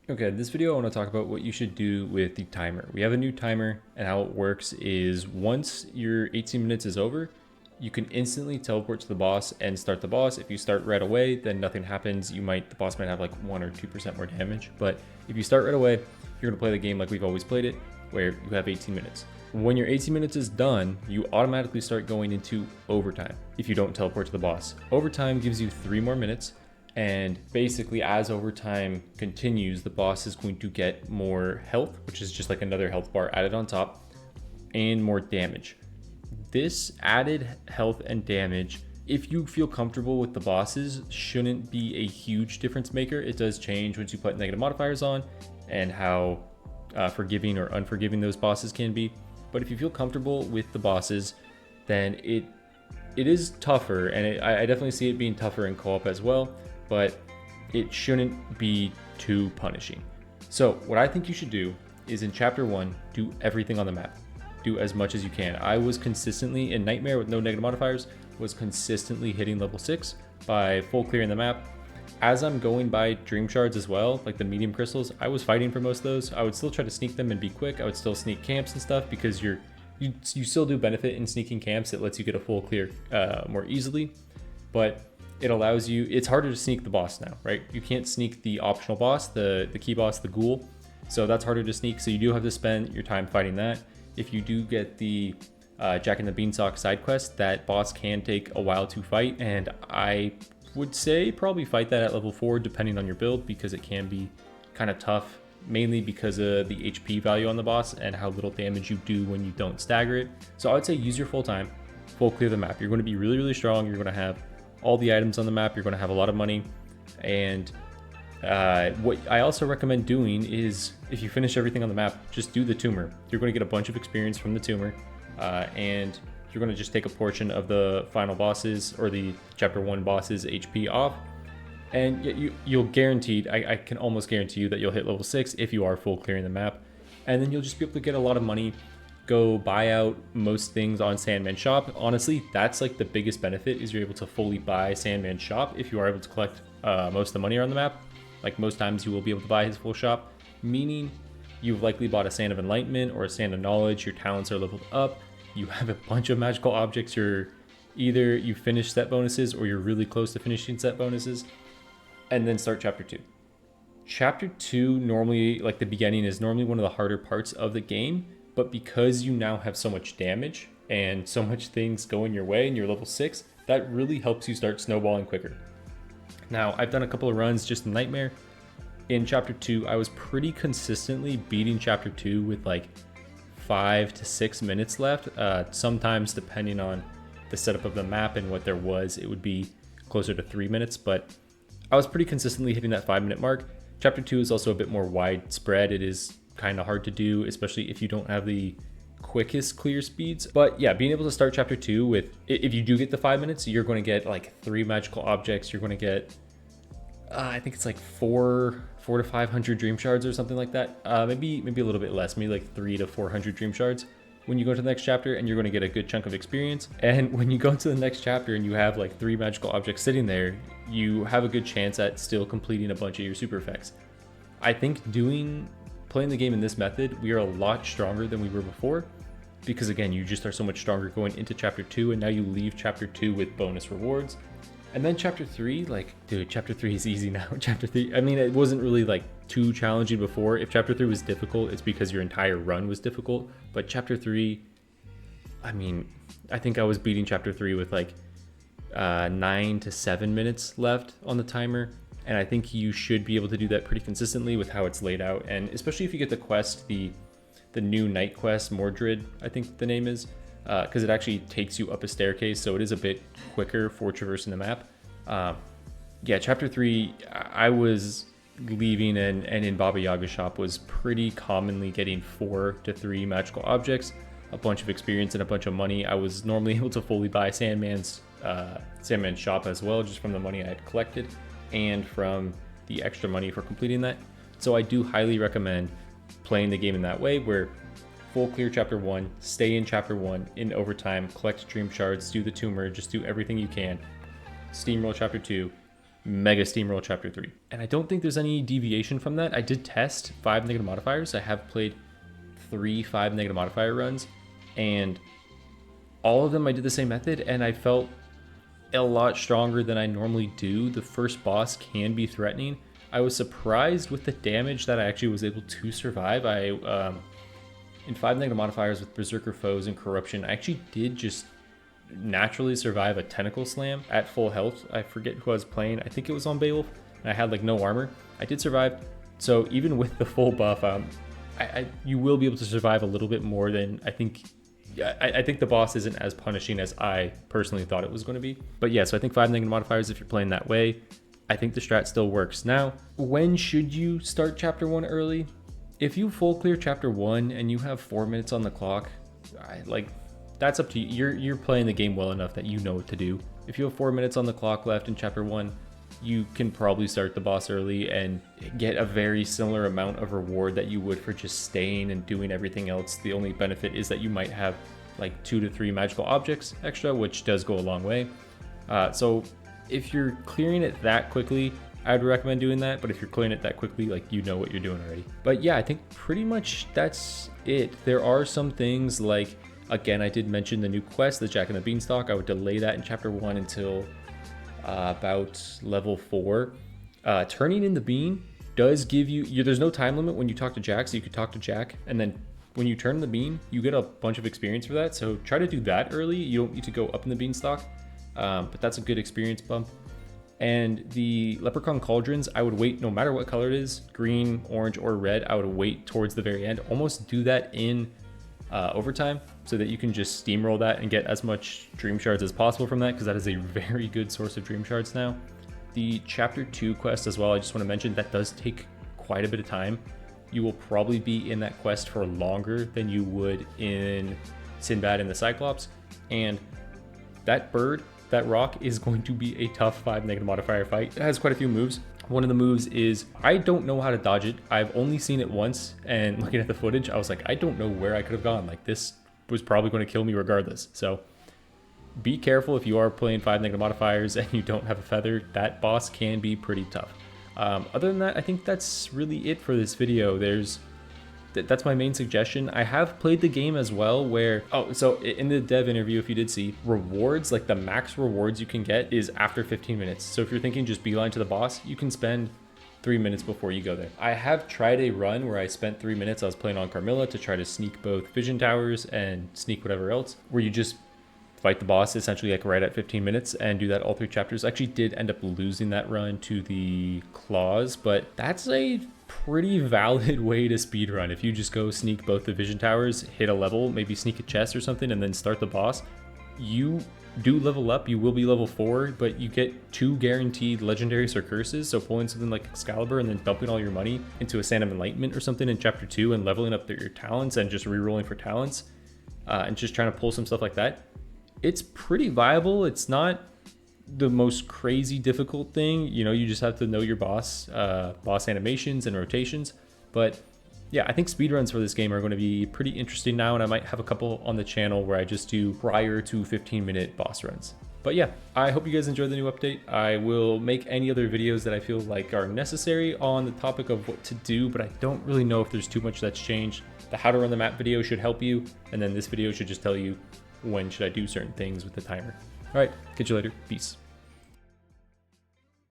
Okay, in this video I want to talk about what you should do with the timer. We have a new timer, and how it works is once your 18 minutes is over, you can instantly teleport to the boss and start the boss. If you start right away, then nothing happens. The boss might have like 1 or 2% more damage, but if you start right away, you're going to play the game like we've always played it, where you have 18 minutes. When your 18 minutes is done, you automatically start going into overtime if you don't teleport to the boss. Overtime gives you 3 more minutes. And basically, as overtime continues, the boss is going to get more health, which is just like another health bar added on top, and more damage. This added health and damage, if you feel comfortable with the bosses, shouldn't be a huge difference maker. It does change once you put negative modifiers on and how forgiving or unforgiving those bosses can be. But if you feel comfortable with the bosses, then it is tougher, and I definitely see it being tougher in co-op as well, but it shouldn't be too punishing. So what I think you should do is in chapter 1, do everything on the map. Do as much as you can. I was consistently in Nightmare with no negative modifiers, was consistently hitting level 6 by full clearing the map. As I'm going by dream shards as well, like the medium crystals, I was fighting for most of those. I would still try to sneak them and be quick. I would still sneak camps and stuff because you still do benefit in sneaking camps. It lets you get a full clear more easily, but it allows you, it's harder to sneak the boss now, right? You can't sneak the optional boss, the key boss, the ghoul. So that's harder to sneak. So you do have to spend your time fighting that. If you do get the Jack and the Beanstalk side quest, that boss can take a while to fight. And I would say probably fight that at level 4, depending on your build, because it can be kind of tough, mainly because of the HP value on the boss and how little damage you do when you don't stagger it. So I would say use your full time, full clear the map. You're going to be really, really strong. You're going to have all the items on the map. You're going to have a lot of money. And what I also recommend doing is, if you finish everything on the map, just do the tumor. You're going to get a bunch of experience from the tumor, and you're going to just take a portion of the final bosses or the chapter 1 bosses HP off, and you'll guaranteed, I can almost guarantee you that you'll hit level 6 if you are full clearing the map, and then you'll just be able to get a lot of money, go buy out most things on Sandman's shop. Honestly, that's like the biggest benefit, is you're able to fully buy Sandman's shop if you are able to collect most of the money on the map. Like most times you will be able to buy his full shop, meaning you've likely bought a Sand of Enlightenment or a Sand of Knowledge. Your talents are leveled up. You have a bunch of magical objects. You finish set bonuses, or you're really close to finishing set bonuses, and then start chapter 2. Chapter 2 normally, like the beginning, is normally one of the harder parts of the game, but because you now have so much damage and so much things going your way and you're level 6, that really helps you start snowballing quicker. Now, I've done a couple of runs just in Nightmare. In chapter 2, I was pretty consistently beating chapter 2 with like 5 to 6 minutes left. Sometimes, depending on the setup of the map and what there was, it would be closer to 3 minutes, but I was pretty consistently hitting that 5-minute mark. Chapter 2 is also a bit more widespread. It is kind of hard to do, especially if you don't have the quickest clear speeds. But yeah, being able to start chapter 2 with, if you do get the 5 minutes, you're going to get like 3 magical objects. You're going to get I think it's like 4 to 500 dream shards or something like that. Maybe a little bit less, maybe like 3 to 400 dream shards when you go to the next chapter, and you're going to get a good chunk of experience. And when you go into the next chapter and you have like 3 magical objects sitting there, you have a good chance at still completing a bunch of your super effects. I think playing the game in this method, we are a lot stronger than we were before, because again, you just are so much stronger going into chapter 2, and now you leave chapter 2 with bonus rewards. And then chapter 3, like, dude, chapter 3 is easy now. Chapter 3, I mean, it wasn't really like too challenging before. If chapter 3 was difficult, it's because your entire run was difficult. But chapter 3, I mean, I think I was beating chapter 3 with like 9 to 7 minutes left on the timer. And I think you should be able to do that pretty consistently with how it's laid out. And especially if you get the quest, the new night quest, Mordred, I think the name is, because it actually takes you up a staircase, so it is a bit quicker for traversing the map. Yeah, chapter 3, I was leaving, and in Baba Yaga's shop was pretty commonly getting 4 to 3 magical objects, a bunch of experience, and a bunch of money. I was normally able to fully buy Sandman's shop as well, just from the money I had collected and from the extra money for completing that. So I do highly recommend playing the game in that way, where full clear chapter 1, stay in chapter 1 in overtime, collect dream shards, do the tumor, just do everything you can, steamroll chapter 2, mega steamroll chapter 3. And I don't think there's any deviation from that. I did test 5 negative modifiers. I have played 3 5 negative modifier runs, and all of them I did the same method, and I felt a lot stronger than I normally do. The first boss can be threatening. I was surprised with the damage that I actually was able to survive. In 5 negative modifiers with Berserker Foes and Corruption, I actually did just naturally survive a Tentacle Slam at full health. I forget who I was playing. I think it was on Beowulf, and I had like no armor. I did survive. So even with the full buff, you will be able to survive a little bit more than I think. I think the boss isn't as punishing as I personally thought it was going to be. But yeah, so I think 5 negative modifiers if you're playing that way. I think the strat still works. Now, when should you start chapter 1 early? If you full clear chapter 1 and you have 4 minutes on the clock, that's up to you. You're playing the game well enough that you know what to do. If you have 4 minutes on the clock left in chapter 1, you can probably start the boss early and get a very similar amount of reward that you would for just staying and doing everything else. The only benefit is that you might have like 2 to 3 magical objects extra, which does go a long way. So if you're clearing it that quickly, I'd recommend doing that. But if you're clearing it that quickly, like, you know what you're doing already. But yeah, I think pretty much that's it. There are some things like, again, I did mention the new quest, the Jack and the Beanstalk. I would delay that in chapter 1 until about level 4. Turning in the bean does give you, there's no time limit when you talk to Jack, so you could talk to Jack, and then when you turn the bean, you get a bunch of experience for that. So try to do that early. You don't need to go up in the beanstalk, but that's a good experience bump. And the Leprechaun Cauldrons, I would wait no matter what color it is, green, orange, or red. I would wait towards the very end. Almost do that in overtime so that you can just steamroll that and get as much dream shards as possible from that, because that is a very good source of dream shards now. The chapter 2 quest as well, I just want to mention that does take quite a bit of time. You will probably be in that quest for longer than you would in Sinbad and the Cyclops, and that bird, that rock, is going to be a tough 5 negative modifier fight. It has quite a few moves. One of the moves is, I don't know how to dodge it. I've only seen it once, and looking at the footage, I was like, I don't know where I could have gone. Like, this was probably going to kill me regardless. So be careful if you are playing 5 negative modifiers and you don't have a feather. That boss can be pretty tough. Other than that, I think that's really it for this video. That's my main suggestion. I have played the game as well where, so in the dev interview, if you did see, rewards, like the max rewards you can get is after 15 minutes. So if you're thinking just beeline to the boss, you can spend 3 minutes before you go there. I have tried a run where I spent 3 minutes. I was playing on Carmilla to try to sneak both vision towers and sneak whatever else, where you just fight the boss essentially like right at 15 minutes and do that all 3 chapters. I actually did end up losing that run to the claws, but that's a pretty valid way to speedrun. If you just go sneak both the vision towers, hit a level, maybe sneak a chest or something, and then start the boss, you do level up. You will be level 4, but you get 2 guaranteed legendaries or curses. So pulling something like Excalibur and then dumping all your money into a Sand of Enlightenment or something in chapter 2 and leveling up your talents and just rerolling for talents and just trying to pull some stuff like that. It's pretty viable. It's not the most crazy difficult thing. You know, you just have to know your boss animations and rotations. But yeah, I think speedruns for this game are going to be pretty interesting now, and I might have a couple on the channel where I just do prior to 15-minute boss runs. But yeah, I hope you guys enjoyed the new update. I will make any other videos that I feel like are necessary on the topic of what to do, but I don't really know if there's too much that's changed. The how to run the map video should help you, and then this video should just tell you when should I do certain things with the timer. All right, catch you later. Peace.